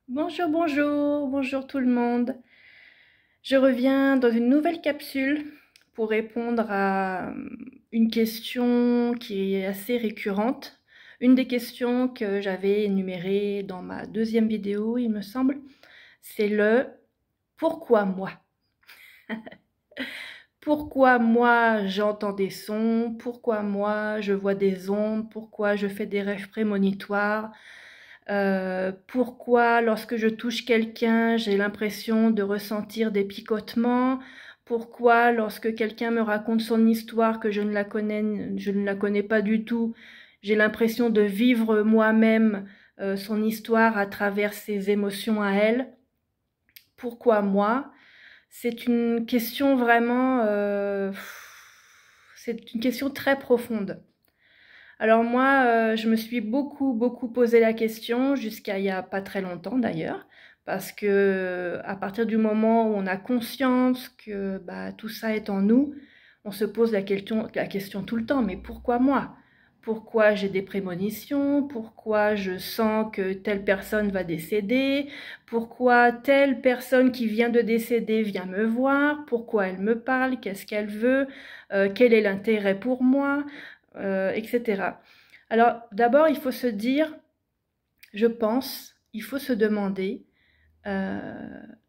Bonjour, bonjour, bonjour tout le monde. Je reviens dans une nouvelle capsule pour répondre à une question qui est assez récurrente. Une des questions que j'avais énumérées dans ma deuxième vidéo, il me semble, c'est le pourquoi moi? Pourquoi moi j'entends des sons? Pourquoi moi je vois des ombres? Pourquoi je fais des rêves prémonitoires? Pourquoi lorsque je touche quelqu'un, j'ai l'impression de ressentir des picotements? Pourquoi lorsque quelqu'un me raconte son histoire que je ne la connais pas du tout, j'ai l'impression de vivre moi-même son histoire à travers ses émotions à elle? Pourquoi moi? C'est une question vraiment, c'est une question très profonde. Alors moi, je me suis beaucoup posé la question jusqu'à il y a pas très longtemps d'ailleurs, parce que à partir du moment où on a conscience que, bah, tout ça est en nous, on se pose la question tout le temps: «Mais pourquoi moi? Pourquoi j'ai des prémonitions? Pourquoi je sens que telle personne va décéder? Pourquoi telle personne qui vient de décéder vient me voir? Pourquoi elle me parle? Qu'est-ce qu'elle veut? Quel est l'intérêt pour moi?» etc. Alors d'abord, il faut se dire, je pense, il faut se demander,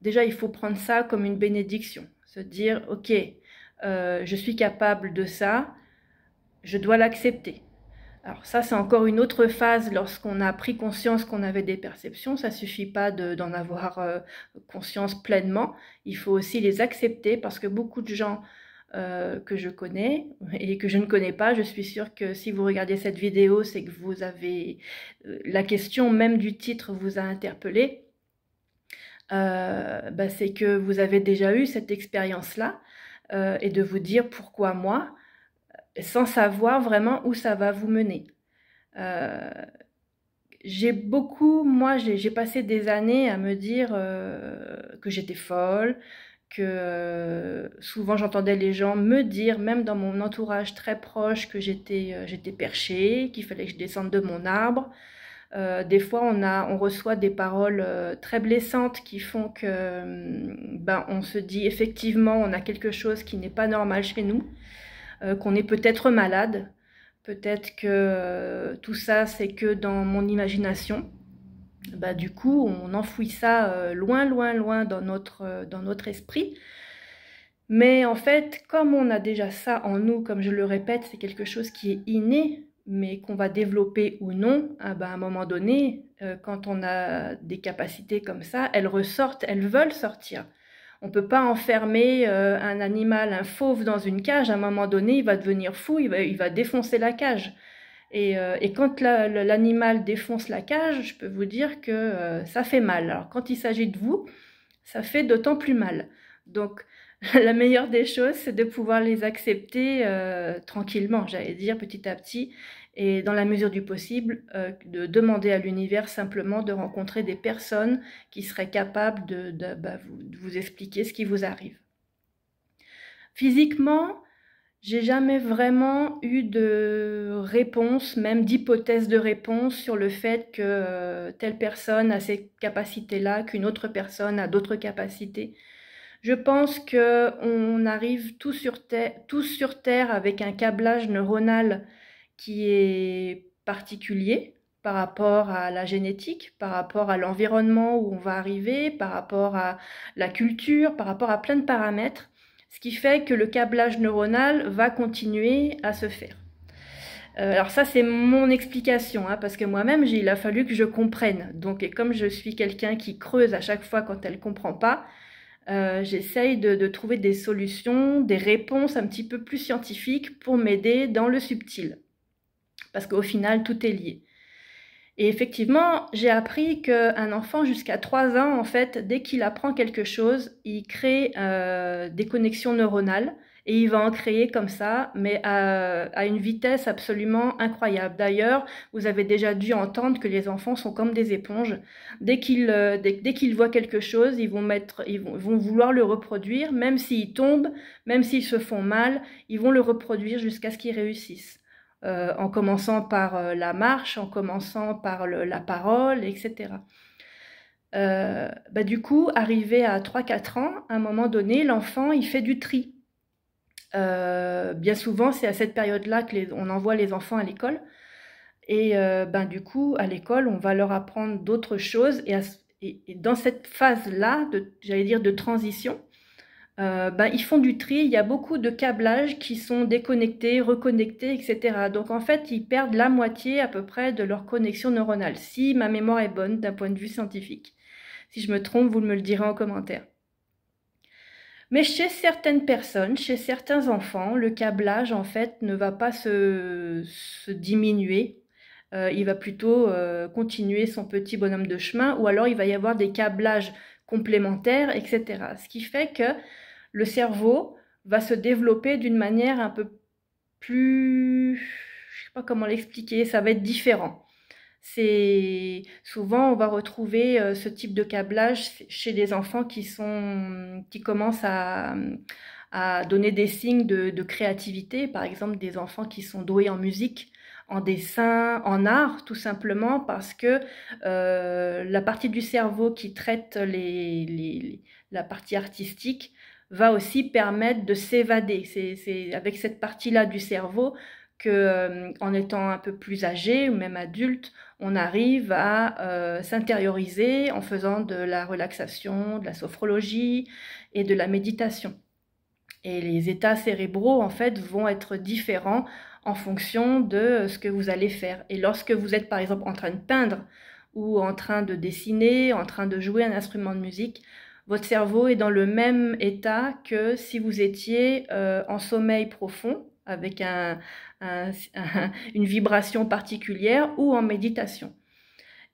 déjà il faut prendre ça comme une bénédiction, se dire, ok, je suis capable de ça, je dois l'accepter. Alors ça, c'est encore une autre phase lorsqu'on a pris conscience qu'on avait des perceptions. Ça suffit pas d'en avoir conscience pleinement. Il faut aussi les accepter parce que beaucoup de gens que je connais et que je ne connais pas, je suis sûre que si vous regardez cette vidéo, c'est que vous avez la question même du titre vous a interpellé. Bah, c'est que vous avez déjà eu cette expérience-là et de vous dire pourquoi moi, sans savoir vraiment où ça va vous mener. Euh, j'ai passé des années à me dire que j'étais folle, que souvent j'entendais les gens me dire, même dans mon entourage très proche, que j'étais perchée, qu'il fallait que je descende de mon arbre. Des fois, on reçoit des paroles très blessantes qui font que, ben, on se dit effectivement, on a quelque chose qui n'est pas normal chez nous, qu'on est peut-être malade, peut-être que tout ça, c'est que dans mon imagination. Bah, du coup, on enfouit ça loin dans notre esprit. Mais en fait, comme on a déjà ça en nous, comme je le répète, c'est quelque chose qui est inné, mais qu'on va développer ou non, ah bah, à un moment donné, quand on a des capacités comme ça, elles ressortent, elles veulent sortir. On ne peut pas enfermer un animal, un fauve dans une cage. À un moment donné, il va devenir fou, il va défoncer la cage. Et quand l'animal défonce la cage, je peux vous dire que ça fait mal. Alors quand il s'agit de vous, ça fait d'autant plus mal. Donc la meilleure des choses, c'est de pouvoir les accepter tranquillement, j'allais dire petit à petit, et dans la mesure du possible, de demander à l'univers simplement de rencontrer des personnes qui seraient capables de vous expliquer ce qui vous arrive. Physiquement, j'ai jamais vraiment eu de réponse, même d'hypothèse de réponse sur le fait que telle personne a ces capacités-là, qu'une autre personne a d'autres capacités. Je pense que on arrive tous sur Terre avec un câblage neuronal qui est particulier par rapport à la génétique, par rapport à l'environnement où on va arriver, par rapport à la culture, par rapport à plein de paramètres, ce qui fait que le câblage neuronal va continuer à se faire. Alors ça, c'est mon explication, hein, parce que moi-même, il a fallu que je comprenne. Donc, et comme je suis quelqu'un qui creuse à chaque fois quand elle ne comprend pas, j'essaye de trouver des solutions, des réponses un petit peu plus scientifiques pour m'aider dans le subtil. Parce qu'au final, tout est lié. Et effectivement, j'ai appris qu'un enfant jusqu'à 3 ans, en fait, dès qu'il apprend quelque chose, il crée des connexions neuronales et il va en créer comme ça, mais à une vitesse absolument incroyable. D'ailleurs, vous avez déjà dû entendre que les enfants sont comme des éponges. Dès qu'ils voient quelque chose, ils vont vouloir le reproduire, même s'ils tombent, même s'ils se font mal, ils vont le reproduire jusqu'à ce qu'ils réussissent. En commençant par la marche, en commençant par la parole, etc. Du coup, arrivé à 3-4 ans, à un moment donné, l'enfant, il fait du tri. Bien souvent, c'est à cette période-là on envoie les enfants à l'école. Et du coup, à l'école, on va leur apprendre d'autres choses. Et dans cette phase-là, j'allais dire de transition, ils font du tri. Il y a beaucoup de câblages qui sont déconnectés, reconnectés, etc. Donc en fait, ils perdent la moitié à peu près de leur connexion neuronale, si ma mémoire est bonne d'un point de vue scientifique. Si je me trompe, vous me le direz en commentaire. Mais chez certaines personnes, chez certains enfants, le câblage en fait ne va pas se diminuer. Il va plutôt continuer son petit bonhomme de chemin, ou alors il va y avoir des câblages complémentaires, etc. Ce qui fait que le cerveau va se développer d'une manière un peu plus, je sais pas comment l'expliquer, ça va être différent. C'est souvent on va retrouver ce type de câblage chez les enfants qui commencent à donner des signes de créativité, par exemple des enfants qui sont doués en musique, en dessin, en art, tout simplement parce que la partie du cerveau qui traite la partie artistique va aussi permettre de s'évader. C'est avec cette partie-là du cerveau que, en étant un peu plus âgé ou même adulte, on arrive à s'intérioriser en faisant de la relaxation, de la sophrologie et de la méditation. Et les états cérébraux, en fait, vont être différents en fonction de ce que vous allez faire. Et lorsque vous êtes, par exemple, en train de peindre ou en train de dessiner, en train de jouer un instrument de musique, votre cerveau est dans le même état que si vous étiez en sommeil profond, avec une vibration particulière, ou en méditation.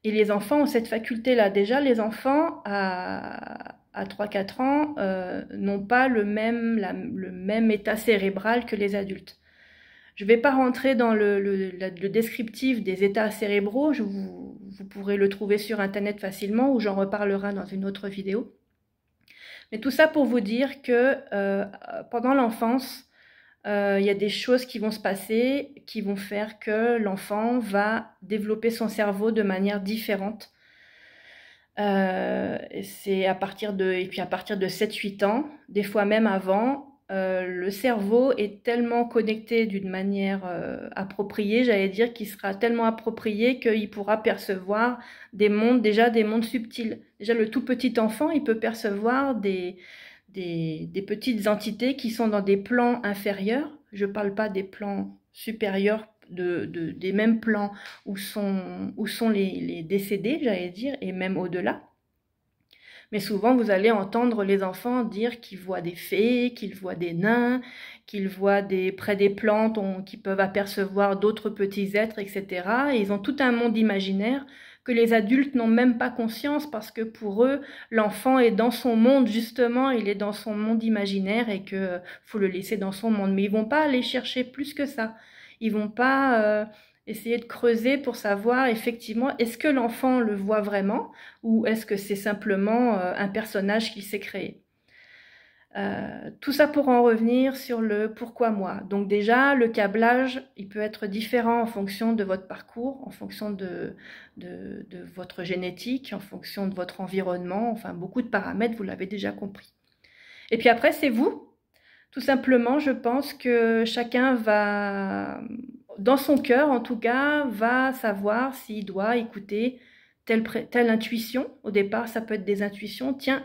Et les enfants ont cette faculté-là. Déjà, les enfants à 3-4 ans n'ont pas le même état cérébral que les adultes. Je ne vais pas rentrer dans le descriptif des états cérébraux, vous pourrez le trouver sur Internet facilement, ou j'en reparlerai dans une autre vidéo. Mais tout ça pour vous dire que pendant l'enfance, il y a des choses qui vont se passer, qui vont faire que l'enfant va développer son cerveau de manière différente. C'est à partir de 7-8 ans, des fois même avant, le cerveau est tellement connecté d'une manière appropriée, j'allais dire, qu'il sera tellement approprié qu'il pourra percevoir des mondes subtils. Déjà, le tout petit enfant, il peut percevoir des petites entités qui sont dans des plans inférieurs. Je ne parle pas des plans supérieurs, des mêmes plans où sont les décédés, j'allais dire, et même au-delà. Mais souvent, vous allez entendre les enfants dire qu'ils voient des fées, qu'ils voient des nains, qu'ils voient près des plantes, qu'ils peuvent apercevoir d'autres petits êtres, etc. Et ils ont tout un monde imaginaire que les adultes n'ont même pas conscience, parce que pour eux, l'enfant est dans son monde, justement, il est dans son monde imaginaire et que faut le laisser dans son monde. Mais ils vont pas aller chercher plus que ça. Ils vont pas essayer de creuser pour savoir effectivement, est-ce que l'enfant le voit vraiment, ou est-ce que c'est simplement un personnage qui s'est créé. Tout ça pour en revenir sur le pourquoi moi. Donc déjà, le câblage, il peut être différent en fonction de votre parcours, en fonction de votre génétique, en fonction de votre environnement, enfin beaucoup de paramètres, vous l'avez déjà compris. Et puis après, c'est vous. Tout simplement, je pense que chacun va, dans son cœur en tout cas, va savoir s'il doit écouter telle intuition. Au départ, ça peut être des intuitions. Tiens,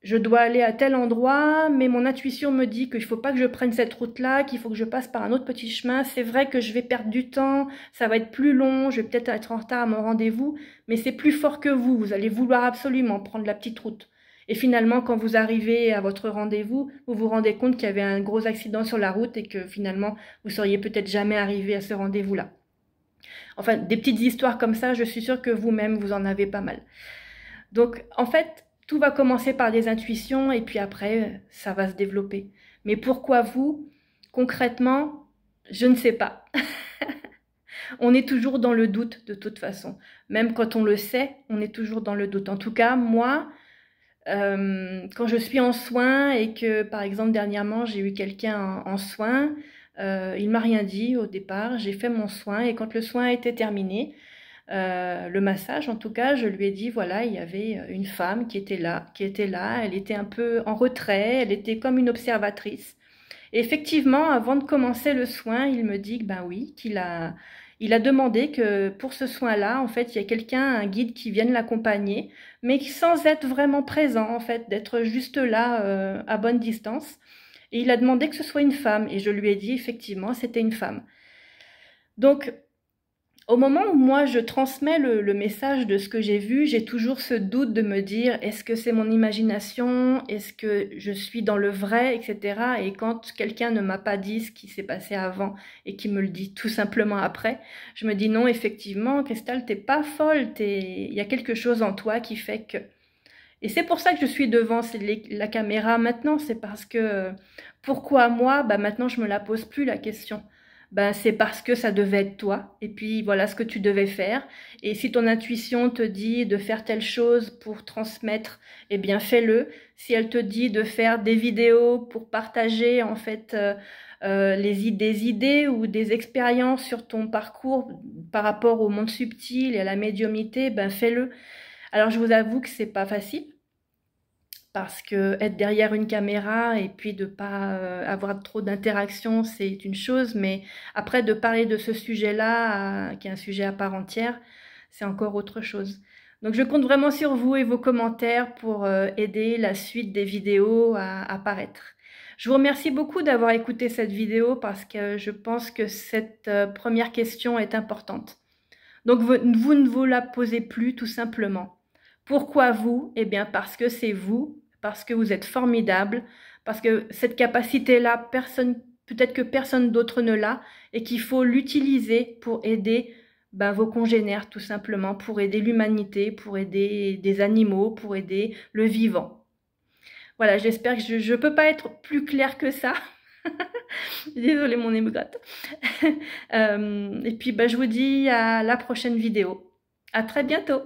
je dois aller à tel endroit, mais mon intuition me dit qu'il ne faut pas que je prenne cette route-là, qu'il faut que je passe par un autre petit chemin. C'est vrai que je vais perdre du temps, ça va être plus long, je vais peut-être être en retard à mon rendez-vous, mais c'est plus fort que vous. Vous allez vouloir absolument prendre la petite route. Et finalement, quand vous arrivez à votre rendez-vous, vous vous rendez compte qu'il y avait un gros accident sur la route et que finalement, vous seriez peut-être jamais arrivé à ce rendez-vous-là. Enfin, des petites histoires comme ça, je suis sûre que vous-même, vous en avez pas mal. Donc, en fait, tout va commencer par des intuitions et puis après, ça va se développer. Mais pourquoi vous? Concrètement, je ne sais pas. On est toujours dans le doute de toute façon. Même quand on le sait, on est toujours dans le doute. En tout cas, moi, quand je suis en soins et que, par exemple, dernièrement, j'ai eu quelqu'un en soins, il m'a rien dit au départ, j'ai fait mon soin et quand le soin a été terminé, le massage en tout cas, je lui ai dit voilà, il y avait une femme qui était là, elle était un peu en retrait, elle était comme une observatrice. Et effectivement, avant de commencer le soin, il me dit que ben oui, il a demandé que pour ce soin-là, en fait, il y a quelqu'un, un guide qui vienne l'accompagner, mais sans être vraiment présent, en fait, d'être juste là à bonne distance. Et il a demandé que ce soit une femme, et je lui ai dit effectivement, c'était une femme. Donc, au moment où moi je transmets le message de ce que j'ai vu, j'ai toujours ce doute de me dire est-ce que c'est mon imagination, est-ce que je suis dans le vrai, etc. Et quand quelqu'un ne m'a pas dit ce qui s'est passé avant et qui me le dit tout simplement après, je me dis non, effectivement, Cristal, t'es pas folle, il y a quelque chose en toi qui fait que... Et c'est pour ça que je suis devant la caméra maintenant, c'est parce que pourquoi moi, bah maintenant je me la pose plus la question. Ben, c'est parce que ça devait être toi, et puis voilà ce que tu devais faire. Et si ton intuition te dit de faire telle chose pour transmettre, eh bien fais-le. Si elle te dit de faire des vidéos pour partager en fait des idées ou des expériences sur ton parcours par rapport au monde subtil et à la médiumnité, ben fais-le. Alors je vous avoue que c'est pas facile parce que être derrière une caméra et puis de pas avoir trop d'interaction, c'est une chose, mais après de parler de ce sujet-là, qui est un sujet à part entière, c'est encore autre chose. Donc je compte vraiment sur vous et vos commentaires pour aider la suite des vidéos à apparaître. Je vous remercie beaucoup d'avoir écouté cette vidéo parce que je pense que cette première question est importante. Donc vous ne vous la posez plus tout simplement. Pourquoi vous? Eh bien parce que c'est vous, parce que vous êtes formidable, parce que cette capacité-là, peut-être que personne d'autre ne l'a, et qu'il faut l'utiliser pour aider vos congénères tout simplement, pour aider l'humanité, pour aider des animaux, pour aider le vivant. Voilà, j'espère que je ne peux pas être plus claire que ça. Désolée mon émogote. Et puis je vous dis à la prochaine vidéo. À très bientôt.